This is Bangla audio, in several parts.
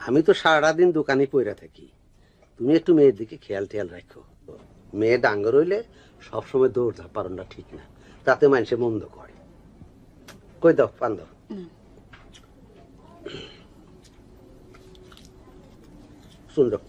আমি তো সারা দিন দোকানে পইরা থাকি, তুমি একটু মেয়ের দিকে খেয়াল টেয়াল রাখো। মেয়ে ডাঙ্গর হইলে সবসময় দৌড় ঝাঁপার না ঠিক না, তাতে মানুষে মন্দ করে। কই দাও পান দাও। সুন্দর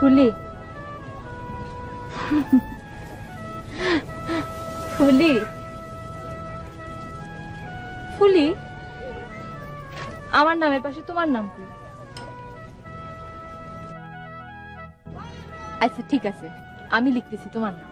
ফুলি ফুলি ফুলি, আমার নামের পাশে তোমার নাম কি? আচ্ছা ঠিক আছে, আমি লিখতেছি তোমার নাম।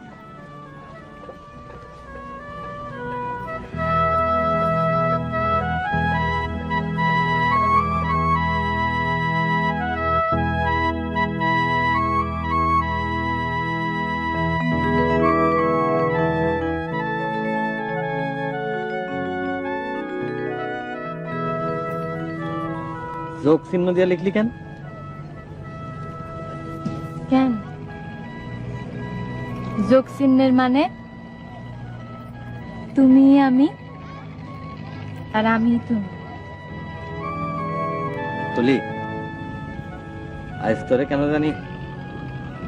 যোগ চিহ্ন দিয়ে লিখলি কেন? কেন যোগ চিহ্নের মানে তুমি আমি আর আমি তুমি। তুলি, আজ তোরে কেন জানি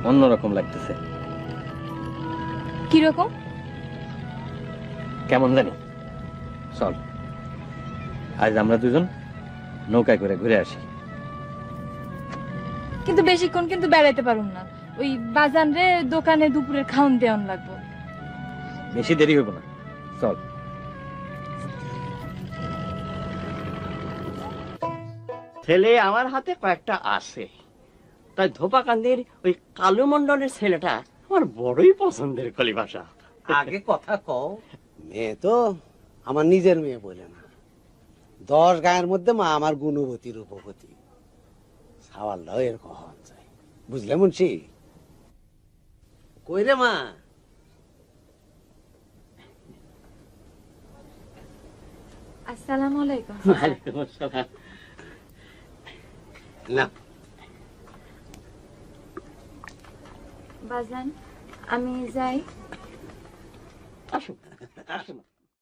অন্যরকম লাগতেছে। কিরকম? কেমন জানি। চল আজ আমরা দুজন নৌকায় করে ঘুরে আসি। কিন্তু বেশিক্ষণ কিন্তু বেড়াইতে পারুম না, ওই বাজান রে দোকানে দুপুরের খাওন দেওয়ান লাগবো। বেশি দেরি হইব না, চল। ছেলে আমার হাতে কয়েকটা আছে, তাই ধোপাকান্দির ওই কালু মন্ডলের ছেলেটা আমার বড়ই পছন্দের। কলিভাষা আগে কথা কও। মেয়ে তো আমার নিজের মেয়ে বলে না, 10 গায়ের মধ্যে মা আমার গুণবতী রূপবতী। সাওয়ালটাও এরকম হওয়া চাই, বুঝলে মুন্সি? কই রে মা? আসসালামু আলাইকুম। ওয়ালাইকুম আসসালাম। না বাজান আমি যাই। আসুন আসুন।